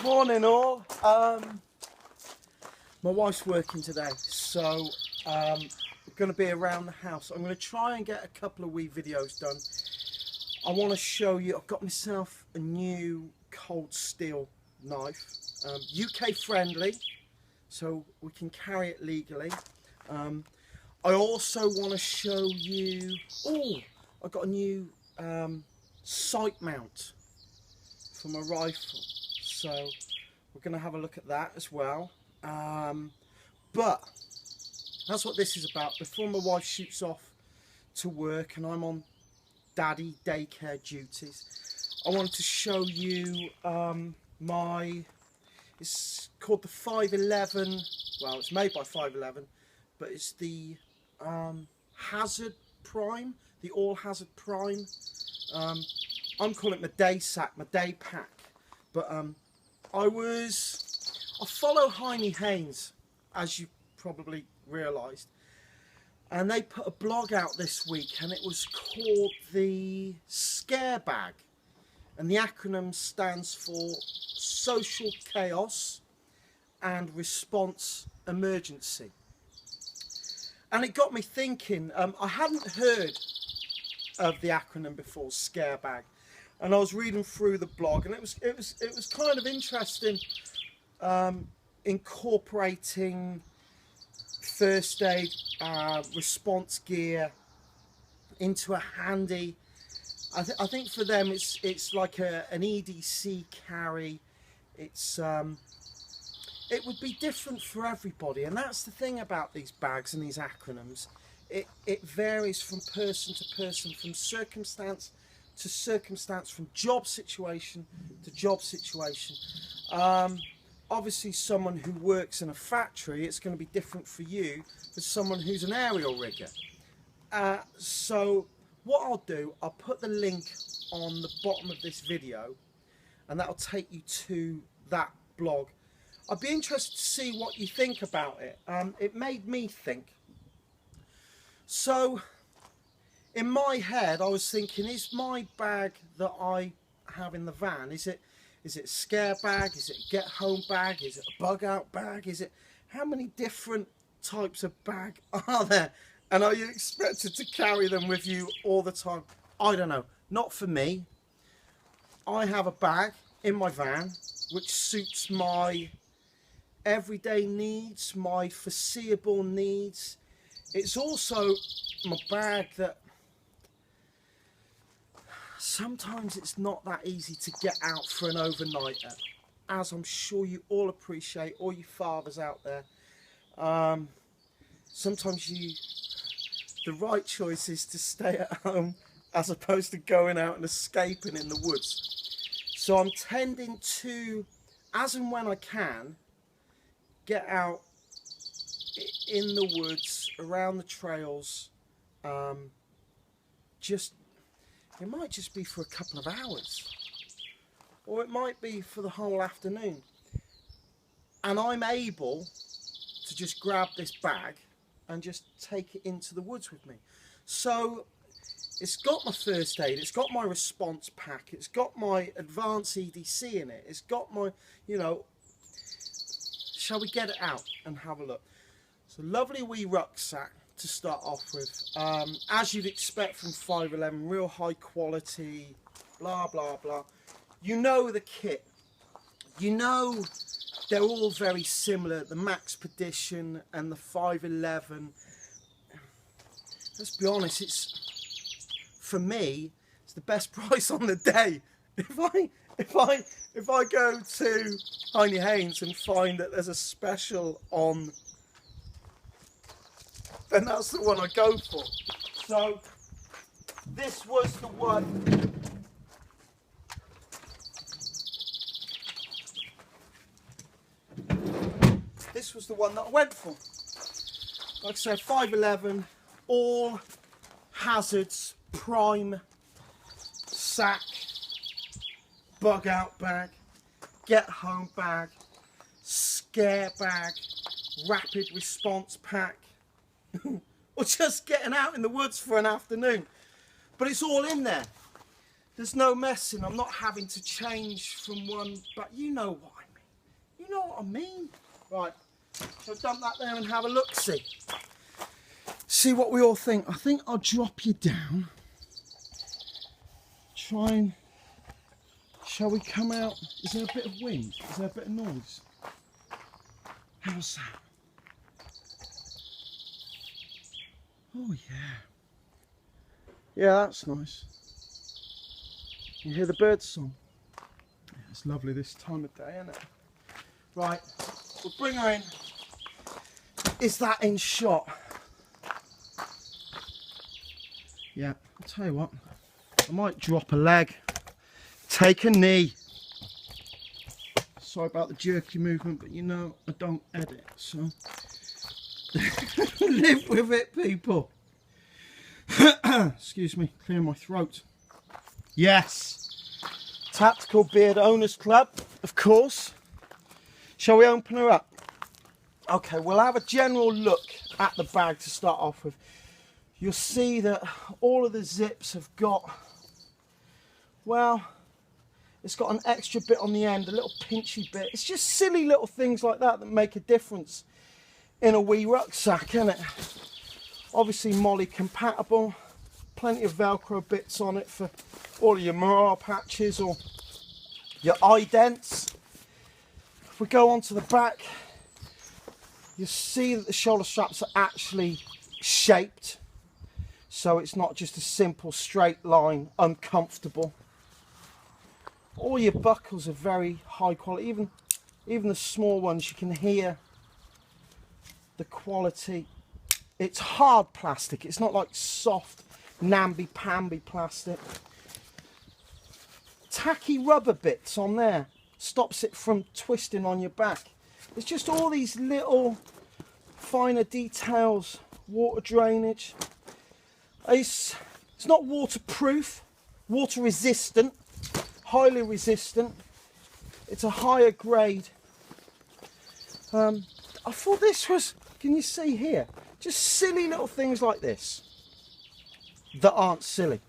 Morning all. My wife's working today, so I'm going to be around the house. I'm going to try and get a couple of wee videos done. I want to show you, I've got myself a new cold steel knife, UK friendly, so we can carry it legally. I also want to show you, I've got a new sight mount for my rifle, so we're going to have a look at that as well. But that's what this is about. Before my wife shoots off to work and I'm on daddy daycare duties, I wanted to show you it's called the 511, well, it's made by 511, but it's the Hazard Prime, the All Hazard Prime. I'm calling it my day sack, my day pack, but I follow Heine Haynes, as you probably realised, and they put a blog out this week and it was called the S.C.A.R.E bag, and the acronym stands for Social Chaos and Response Emergency. And it got me thinking, I hadn't heard of the acronym before, S.C.A.R.E bag, and I was reading through the blog, and it was kind of interesting, incorporating first aid response gear into a handy. I think for them it's like an EDC carry. It would be different for everybody, and that's the thing about these bags and these acronyms. It varies from person to person, from circumstance to circumstance, from job situation to job situation. Obviously someone who works in a factory, it's going to be different for you than someone who's an aerial rigger. So what I'll do, I'll put the link on the bottom of this video, and that'll take you to that blog. I'd be interested to see what you think about it. It made me think. So in my head I was thinking, is my bag that I have in the van, is it S.C.A.R.E bag, is it a get home bag, is it a bug out bag, how many different types of bag are there, and are you expected to carry them with you all the time? I don't know, not for me. I have a bag in my van which suits my everyday needs, my foreseeable needs. It's also my bag that sometimes it's not that easy to get out for an overnighter, as I'm sure you all appreciate, all you fathers out there. Sometimes the right choice is to stay at home as opposed to going out and escaping in the woods. So I'm tending to, as and when I can, get out in the woods, around the trails. It might just be for a couple of hours, or it might be for the whole afternoon, and I'm able to just grab this bag and just take it into the woods with me. So it's got my first aid, it's got my response pack, it's got my advanced EDC in it, it's got my, shall we get it out and have a look? It's a lovely wee rucksack to start off with, as you'd expect from 511, real high quality, blah blah blah. You know the kit, they're all very similar, the Max Pedition and the 511. Let's be honest, for me it's the best price on the day. If I go to Heine Haynes and find that there's a special on, then that's the one I go for. So this was the one. This was the one that I went for. Like I said, 511, all hazards, prime, sack, bug out bag, get home bag, S.C.A.R.E bag, rapid response pack, or just getting out in the woods for an afternoon. But it's all in there. There's no messing. I'm not having to change from one, but you know what I mean. you know what I mean? Right, so dump that there and have a look, see what we all think. I think I'll drop you down. Try and, shall we come out? Is there a bit of wind? Is there a bit of noise? How's that? Oh yeah. Yeah, that's nice. You hear the birds song? Yeah, it's lovely this time of day, isn't it? Right, we'll bring her in. Is that in shot? Yeah, I'll tell you what. I might drop a leg, take a knee. Sorry about the jerky movement, but you know I don't edit, so live with it, people. Excuse me, clear my throat. Yes, Tactical Beard Owners Club, of course. Shall we open her up? Okay, we'll have a general look at the bag to start off with. You'll see that all of the zips have got, well, it's got an extra bit on the end, a little pinchy bit. It's just silly little things like that that make a difference in a wee rucksack, isn't it? Obviously Molly compatible, plenty of Velcro bits on it for all of your morale patches or your idents. If we go onto the back, you see that the shoulder straps are actually shaped, so it's not just a simple straight line, uncomfortable. All your buckles are very high quality, even the small ones, you can hear the quality. It's hard plastic, it's not like soft namby-pamby plastic. Tacky rubber bits on there, stops it from twisting on your back. It's just all these little finer details, water drainage. It's not waterproof, water resistant, highly resistant. It's a higher grade. I thought this was, can you see here? Just silly little things like this that aren't silly.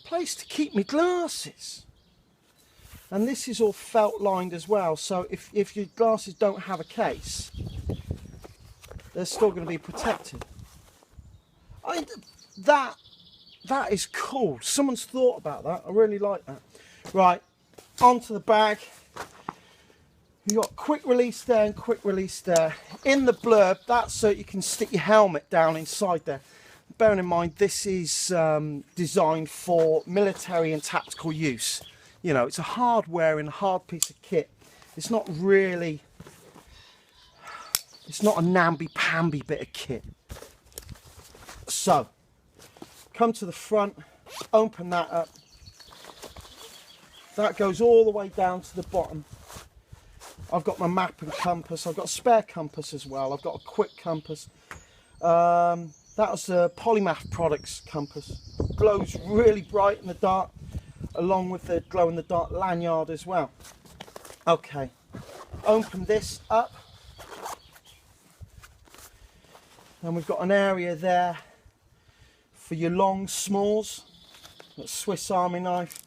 Place to keep my glasses. And this is all felt lined as well, so if your glasses don't have a case, they're still going to be protected. That is cool. Someone's thought about that. I really like that. Right, onto the bag. You've got quick release there and quick release there. In the blurb, that's so you can stick your helmet down inside there. Bearing in mind, this is designed for military and tactical use. You know, it's a hard-wearing, hard piece of kit. It's not really, it's not a namby-pamby bit of kit. So, come to the front, open that up. That goes all the way down to the bottom. I've got my map and compass. I've got a spare compass as well. I've got a quick compass. That was the Polymath Products compass. Glows really bright in the dark, along with the glow-in-the-dark lanyard as well. Okay, open this up. And we've got an area there for your long smalls. Got a Swiss Army knife.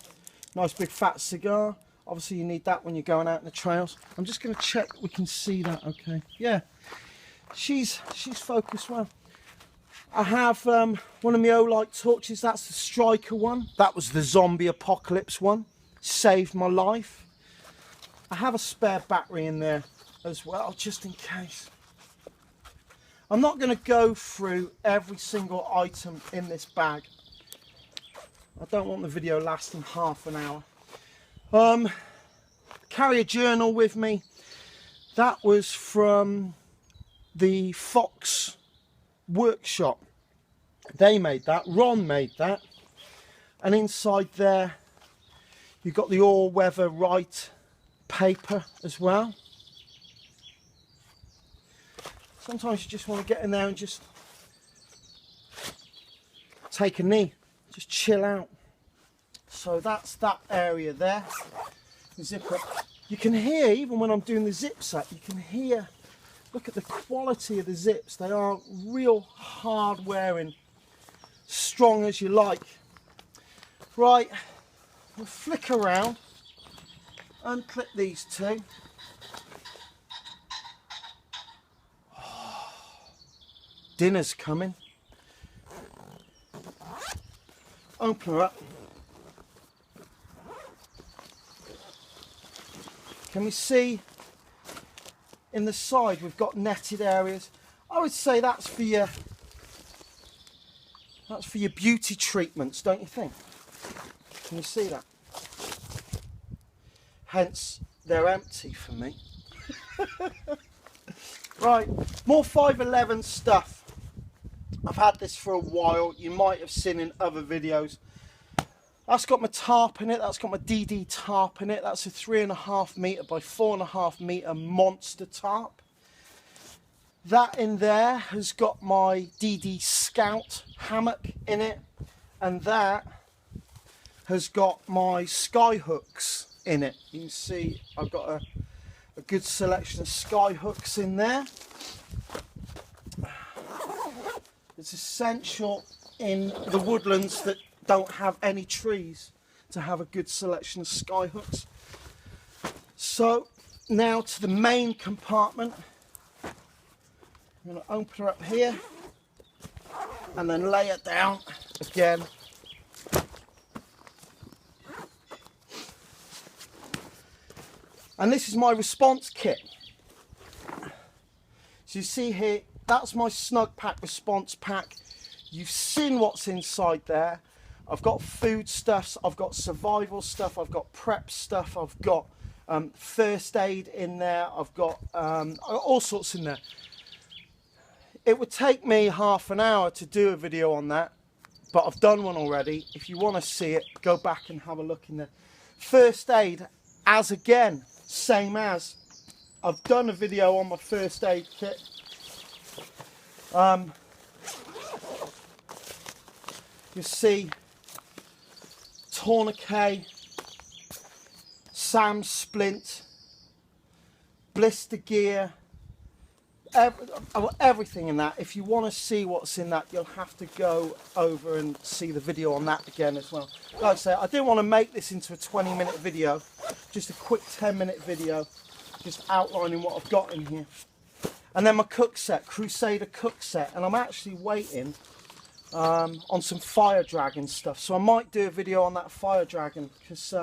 Nice big fat cigar. Obviously you need that when you're going out in the trails. I'm just going to check we can see that. Okay, yeah, she's focused well. I have one of my Olight torches. That's the Striker one. That was the zombie apocalypse one. Saved my life. I have a spare battery in there as well, just in case. I'm not going to go through every single item in this bag. I don't want the video lasting half an hour. Carry a journal with me. That was from the Fox workshop. They made that. Ron made that. And inside there, you've got the all-weather Right paper as well. Sometimes you just want to get in there and just take a knee, just chill out. So that's that area there. The zip up. You can hear, even when I'm doing the zips up, you can hear, look at the quality of the zips. They are real hard wearing, strong as you like. Right, we'll flick around, unclip these two. Oh, dinner's coming. Open her up. Can we see in the side we've got netted areas? I would say that's for your beauty treatments, don't you think? Can you see that? Hence, they're empty for me. Right, more 511 stuff. I've had this for a while. You might have seen in other videos. That's got my tarp in it. That's got my DD tarp in it. That's a 3.5 metre by 4.5 metre monster tarp. That in there has got my DD Scout hammock in it. And that has got my sky hooks in it. You can see I've got a good selection of sky hooks in there. It's essential in the woodlands that don't have any trees to have a good selection of sky hooks. So now to the main compartment. I'm going to open her up here and then lay it down again. And this is my response kit. So you see here, that's my Snug Pack response pack. You've seen what's inside there. I've got foodstuffs, I've got survival stuff, I've got prep stuff, I've got first aid in there, I've got all sorts in there. It would take me half an hour to do a video on that, but I've done one already. If you want to see it, go back and have a look in there. First aid, as again, same as. I've done a video on my first aid kit. You see tourniquet, SAM splint, blister gear, everything in that. If you want to see what's in that, you'll have to go over and see the video on that again as well. Like I say, I didn't want to make this into a 20-minute video, just a quick 10-minute video, just outlining what I've got in here. And then my cook set, Crusader cook set, and I'm actually waiting on some fire dragon stuff, so I might do a video on that fire dragon, because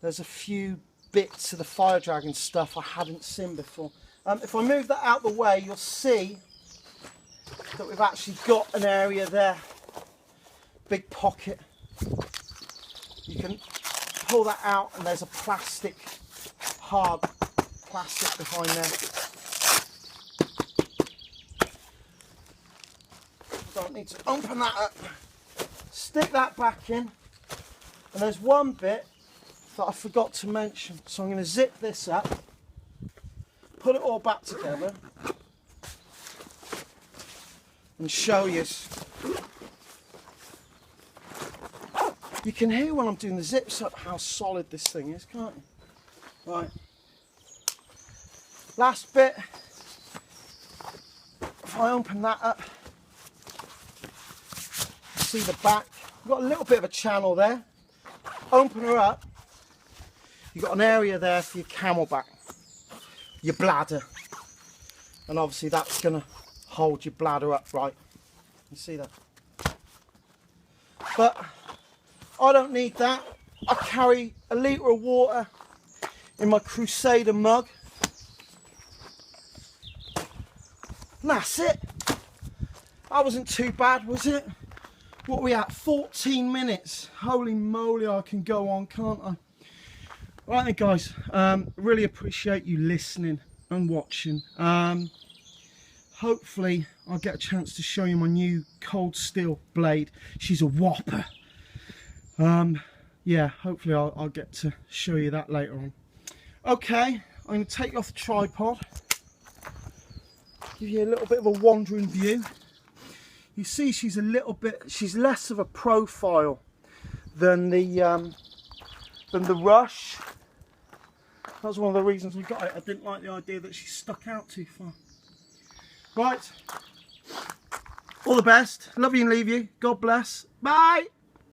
there's a few bits of the fire dragon stuff I hadn't seen before. If I move that out the way, you'll see that we've actually got an area there, big pocket. You can pull that out and there's a plastic, hard plastic behind there. Don't need to open that up. Stick that back in. And there's one bit that I forgot to mention. So I'm going to zip this up, put it all back together and show you. You can hear when I'm doing the zips up how solid this thing is, can't you? Right. Last bit. If I open that up, see the back. You've got a little bit of a channel there. Open her up. You've got an area there for your camelback, your bladder, and obviously that's going to hold your bladder upright. You see that? But I don't need that. I carry a litre of water in my Crusader mug. And that's it. That wasn't too bad, was it? What are we at? 14 minutes. Holy moly, I can go on, can't I? Right then, guys. Really appreciate you listening and watching. Hopefully, I'll get a chance to show you my new cold steel blade. She's a whopper. Yeah, hopefully I'll get to show you that later on. Okay, I'm going to take you off the tripod. Give you a little bit of a wandering view. You see she's less of a profile than the Rush. That was one of the reasons we got it. I didn't like the idea that she stuck out too far. Right, all the best. Love you and leave you. God bless. Bye.